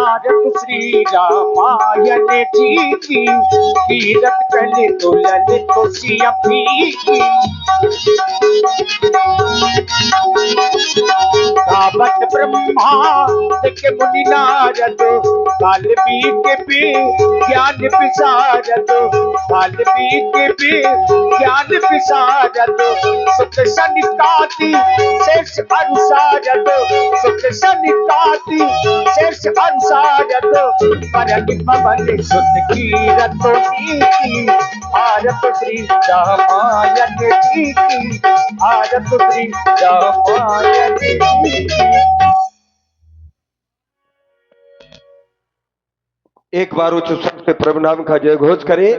भारत श्री रामायण जी की, कीरत कले तो ललित सिया की। गावत ब्रह्मा के मुनि नारद, वाल्मीकि भी ज्ञान विशारद, वाल्मीकि भी ज्ञान विशारद। सुख सनिकाति शेष अनुसारद, सुख सनिकाति शेष अनुसारद। परम पवन सुत कीरत नीति, भारत श्री रामायण जी की, भारत श्री रामायण जी की। एक बार उच्च स्वर से प्रभु नाम का जय घोष करें।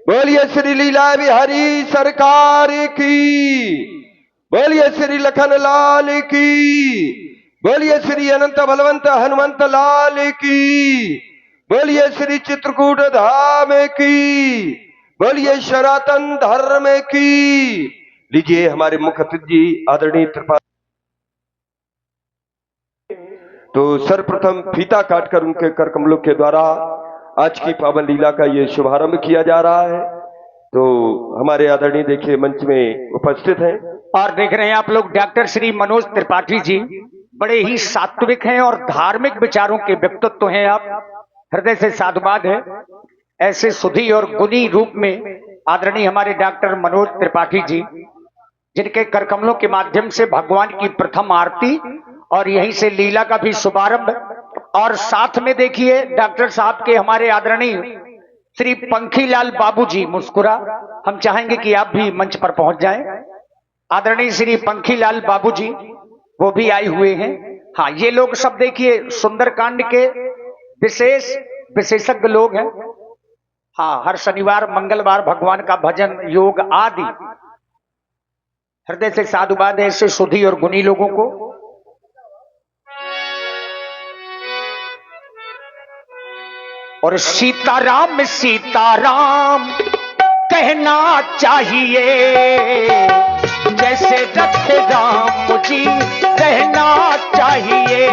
बोलिए श्री लीला बिहारी सरकार की, बोलिए श्री लखन लाल की, बोलिए श्री अनंत बलवंत हनुमंत लाल की, बोलिए श्री चित्रकूट धाम की, बोलिए सनातन धर्म की। लीजिए हमारे मुख्य अतिथि जी आदरणीय त्रिपाठी, तो सर्वप्रथम फीता काटकर उनके कर कमलों के द्वारा आज की पावन लीला का ये शुभारंभ किया जा रहा है। तो हमारे आदरणीय देखिए मंच में उपस्थित हैं और देख रहे हैं आप लोग डॉक्टर श्री मनोज त्रिपाठी जी, बड़े ही सात्विक हैं और धार्मिक विचारों के व्यक्तित्व हैं। आप हृदय से साधुवाद है। ऐसे सुधी और गुणी रूप में आदरणीय हमारे डॉक्टर मनोज त्रिपाठी जी, जिनके करकमलों के माध्यम से भगवान की प्रथम आरती और यहीं से लीला का भी शुभारंभ। और साथ में देखिए डॉक्टर साहब के हमारे आदरणीय श्री पंखीलाल बाबूजी मुस्कुरा, हम चाहेंगे कि आप भी मंच पर पहुंच जाएं। आदरणीय श्री पंखीलाल बाबूजी वो भी आए हुए हैं। हाँ, ये लोग सब देखिए सुंदरकांड के विशेषज्ञ लोग हैं। हाँ, हर शनिवार मंगलवार भगवान का भजन योग आदि। हृदय से साधुवाद है ऐसे सुधी और गुणी लोगों को। और सीताराम सीताराम कहना चाहिए, जैसे रखे राम जी रहना चाहिए।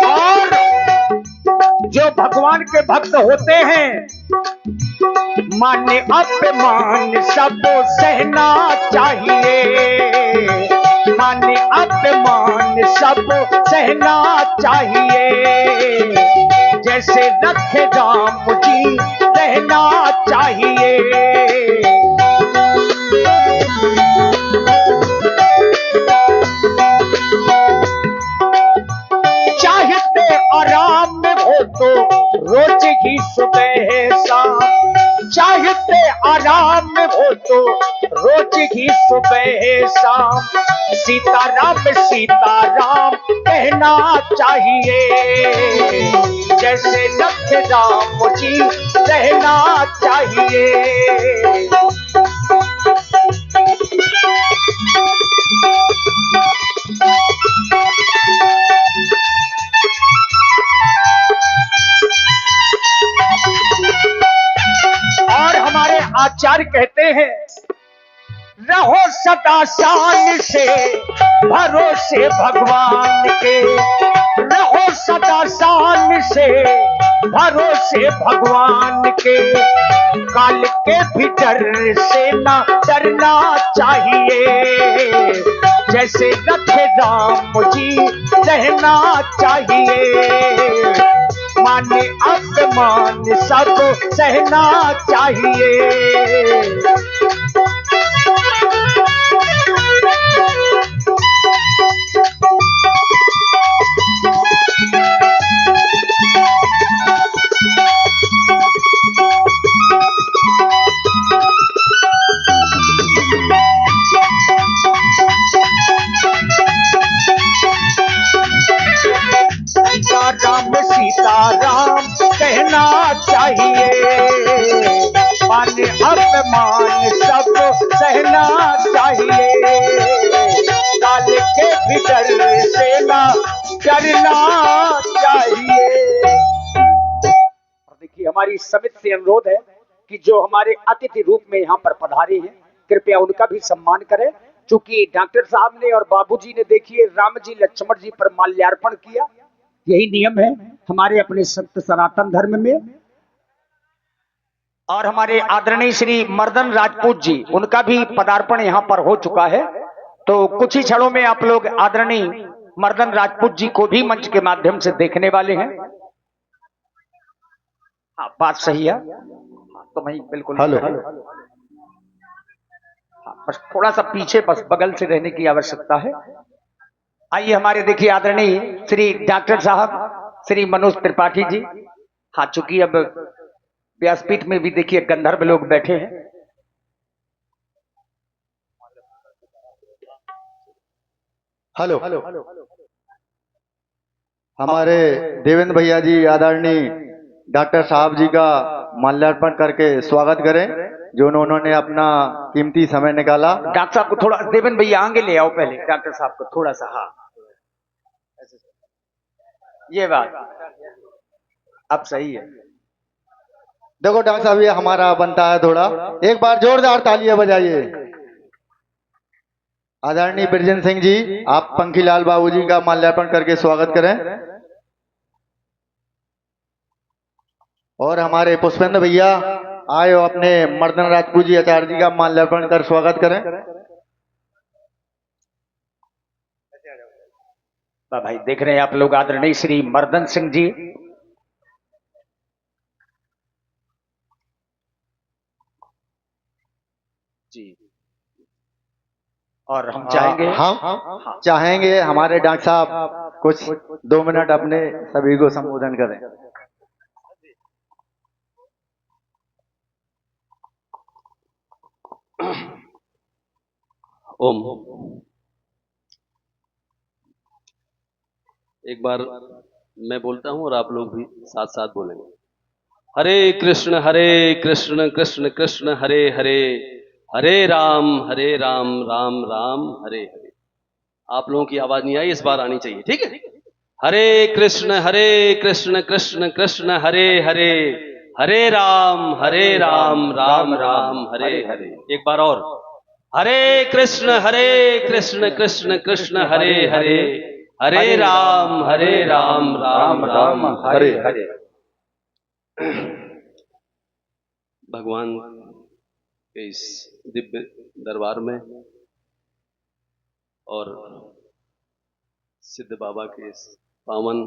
और जो भगवान के भक्त होते हैं, मान्य अपमान सब सहना चाहिए, मान्य अपमान सब सहना चाहिए। जैसे रखे राम जी रहना चाहिए। चाहते आराम में हो तो रोज ही सुबह शाम, चाहते आराम में हो तो रोज ही सुबह शाम। सीताराम सीताराम कहना चाहिए, जैसे लक्ष्य राम जी रहना चाहिए। और हमारे आचार्य कहते हैं, रहो सदा शान से भरोसे भगवान के, रहो सदा शान से भरोसे भगवान के। काल के भी डर से ना डरना चाहिए, जैसे रखे राम जी रहना चाहिए। माने अपमान सब सहना चाहिए। सीताराम सीताराम कहना चाहिए, माने अपमान सब सहना चाहिए। काल के भीतर से ना डरना चाहिए। और देखिए हमारी समिति से अनुरोध है कि जो हमारे अतिथि रूप में यहाँ पर पधारे हैं, कृपया उनका भी सम्मान करें। चूंकि डॉक्टर साहब ने और बाबूजी ने देखिए राम जी लक्ष्मण जी पर माल्यार्पण किया, यही नियम है हमारे अपने सत्य सनातन धर्म में। और हमारे आदरणीय श्री मर्दन राजपूत जी, उनका भी पदार्पण यहाँ पर हो चुका है। तो कुछ ही क्षणों में आप लोग आदरणीय मर्दन राजपूत जी को भी मंच के माध्यम से देखने वाले हैं। हाँ, बात सही है। तो वही बिल्कुल हेलो। बस थोड़ा सा पीछे, बस बगल से रहने की आवश्यकता है। आइए हमारे देखिए आदरणीय श्री डॉक्टर साहब श्री मनोज त्रिपाठी जी। हाँ, चूंकि अब व्यासपीठ में भी देखिए गंधर्व लोग बैठे हैं। हेलो। हमारे देवेंद्र भैया जी आदरणीय डॉक्टर साहब जी का माल्यार्पण करके स्वागत करें, जो उन्होंने अपना कीमती समय निकाला। डॉक्टर साहब को थोड़ा, देवेंद्र भैया आगे ले आओ पहले, डॉक्टर साहब को थोड़ा सा। हाँ, ये बात अब सही है। देखो डॉक्टर साहब, ये हमारा बनता है थोड़ा, एक बार जोरदार तालियां बजाइए। आदरणीय बिरजन सिंह जी, आप पंखीलाल बाबू जी का माल्यार्पण करके स्वागत करें। और हमारे पुष्पेंद्र भैया आए हो, अपने मर्दन राजपूत जी आचार्य जी का माल्यार्पण कर स्वागत करें। भाई देख रहे हैं आप लोग आदरणीय श्री मर्दन सिंह जी। जी, और हम चाहेंगे, हम चाहेंगे हमारे डॉक्टर साहब कुछ 2 मिनट अपने सभी को संबोधन करें। ओम। एक बार मैं बोलता हूं और आप लोग भी साथ साथ बोलेंगे। हरे कृष्ण कृष्ण कृष्ण हरे हरे, हरे राम राम राम हरे हरे। आप लोगों की आवाज नहीं आई, इस बार आनी चाहिए, ठीक है। हरे कृष्ण कृष्ण कृष्ण हरे हरे, हरे राम राम राम हरे हरे। एक बार और, हरे कृष्ण कृष्ण कृष्ण हरे हरे, हरे राम राम राम हरे हरे। भगवान के इस दिव्य दरबार में और सिद्ध बाबा के इस पावन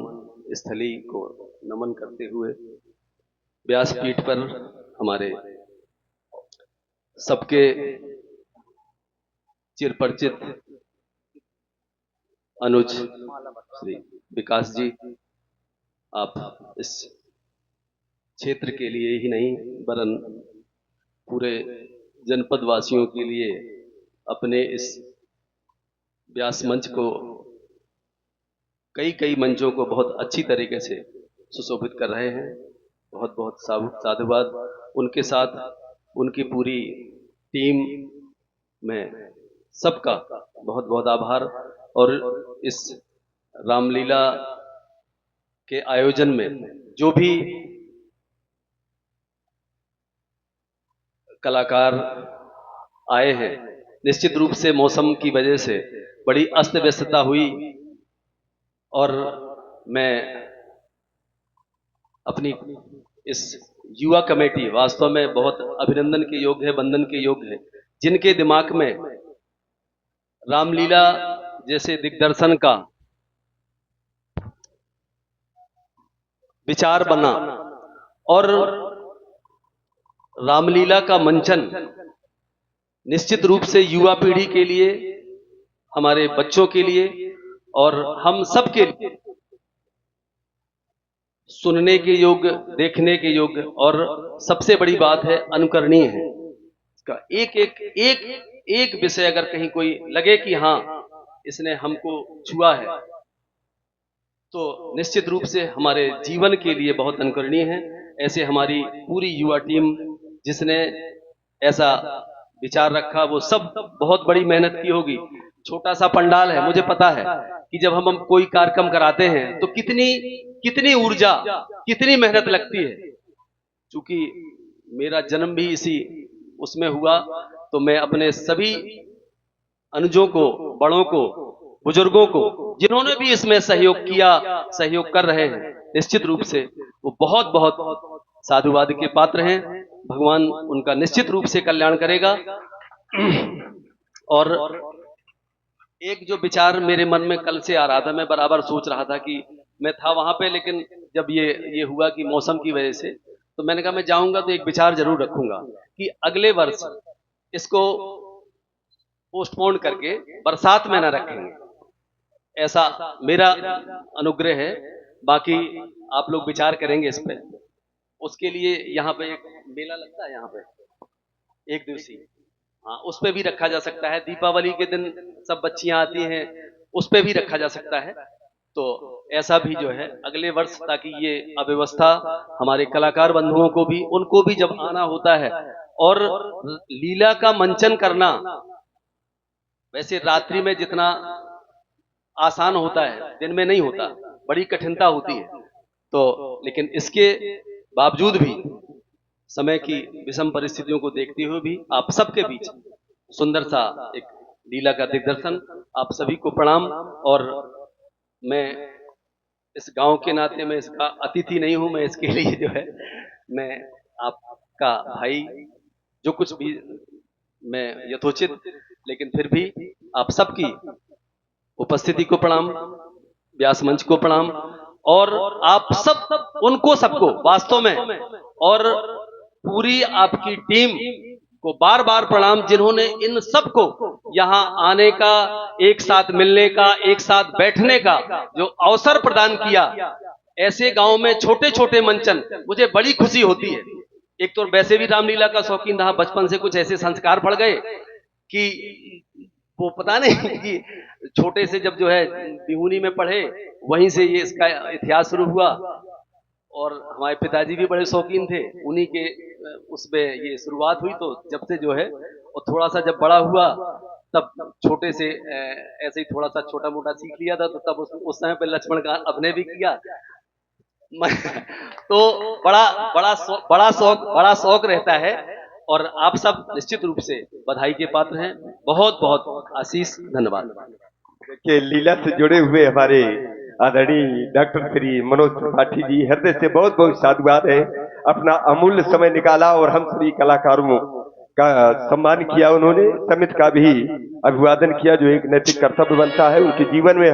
स्थली को नमन करते हुए व्यासपीठ पर हमारे सबके चिरपरिचित अनुज श्री विकास जी, आप इस क्षेत्र के लिए ही नहीं वरन पूरे जनपद वासियों के लिए अपने इस व्यास मंच को, कई मंचों को बहुत अच्छी तरीके से सुशोभित कर रहे हैं। बहुत बहुत साधुवाद। उनके साथ उनकी पूरी टीम में सबका बहुत बहुत आभार। और इस रामलीला के आयोजन में जो भी कलाकार आए हैं, निश्चित रूप से मौसम की वजह से बड़ी अस्त व्यस्तता हुई और मैं अपनी इस युवा कमेटी वास्तव में बहुत अभिनंदन के योग्य है, वंदन के योग्य है, जिनके दिमाग में रामलीला जैसे दिग्दर्शन का विचार बना और रामलीला का मंचन निश्चित रूप से युवा पीढ़ी के लिए, हमारे बच्चों के लिए और हम सब के लिए सुनने के योग्य, देखने के योग्य और सबसे बड़ी बात है अनुकरणीय है। इसका एक विषय अगर कहीं कोई लगे कि हाँ इसने हमको छुआ है, तो निश्चित रूप से हमारे जीवन के लिए बहुत अनुकरणीय है। ऐसे हमारी पूरी युवा टीम जिसने ऐसा विचार रखा, वो सब बहुत बड़ी मेहनत की होगी। छोटा सा पंडाल है, मुझे पता है कि जब हम कोई कार्यक्रम कराते हैं तो कितनी ऊर्जा, कितनी मेहनत लगती है। क्योंकि मेरा जन्म भी इसी उसमें हुआ, तो मैं अपने सभी अनुजों को, बड़ों को, बुजुर्गों को, जिन्होंने भी इसमें सहयोग किया, सहयोग कर रहे हैं, निश्चित रूप से वो बहुत बहुत साधुवाद के पात्र हैं। भगवान उनका निश्चित रूप से कल्याण करेगा। और एक जो विचार मेरे मन में कल से आ रहा था, मैं बराबर सोच रहा था कि मैं था वहां पे, लेकिन जब ये हुआ कि मौसम की वजह से, तो मैंने कहा मैं जाऊंगा तो एक विचार जरूर रखूंगा कि अगले वर्ष इसको पोस्टपोन करके बरसात में ना रखेंगे, ऐसा मेरा अनुग्रह है। बाकी आप लोग विचार करेंगे इस पे। उसके लिए यहाँ पे एक मेला लगता है, यहाँ पे 1 दिवसीय, हाँ, उस पे भी रखा जा सकता है। दीपावली के दिन सब बच्चियां आती हैं, उस पे भी रखा जा सकता है। तो ऐसा भी जो है अगले वर्ष, ताकि ये अव्यवस्था हमारे कलाकार बंधुओं को भी, उनको भी जब आना होता है, और लीला का मंचन करना वैसे रात्रि में जितना आसान होता है, दिन में नहीं होता, बड़ी कठिनता होती है। तो लेकिन इसके बावजूद भी, समय की विषम परिस्थितियों को देखते हुए भी, आप सबके बीच सुंदर सा एक लीला का दिग्दर्शन, आप सभी को प्रणाम। और मैं इस गांव के नाते मैं इसका अतिथि नहीं हूं, मैं इसके लिए जो है मैं आपका भाई, जो कुछ भी मैं यथोचित, लेकिन फिर भी आप सबकी उपस्थिति को प्रणाम, व्यास मंच को प्रणाम, और आप सब उनको सबको वास्तव में, और पूरी आपकी टीम को बार बार प्रणाम, जिन्होंने इन सबको यहाँ आने का, एक साथ मिलने का, एक साथ बैठने का जो अवसर प्रदान किया। ऐसे गांव में छोटे छोटे मंचन, मुझे बड़ी खुशी होती है। एक तो वैसे भी रामलीला का शौकीन रहा, बचपन से कुछ ऐसे संस्कार पड़ गए कि वो पता नहीं कि छोटे से जब जो है बिहुनी में पढ़े, वहीं से ये इसका इतिहास शुरू हुआ। और हमारे पिताजी भी बड़े शौकीन थे, उन्हीं के उसमें ये शुरुआत हुई। तो जब से जो है, और थोड़ा सा जब बड़ा हुआ, तब छोटे से ऐसे ही थोड़ा सा छोटा मोटा सीख लिया था। तो तब उस समय पे लक्ष्मण का अभिनय भी किया। तो बड़ा शौक रहता है। और आप सब निश्चित रूप से बधाई के पात्र हैं। बहुत बहुत आशीष, धन्यवाद। के लीला से जुड़े हुए हमारे आदरणीय डॉक्टर श्री मनोज त्रिपाठी जी, हृदय से बहुत बहुत साधुवाद है। अपना अमूल्य समय निकाला और हम सभी कलाकारों का सम्मान किया उन्होंने। समिति का भी अभिवादन किया, जो एक नैतिक कर्तव्य बनता है उनके जीवन में। हम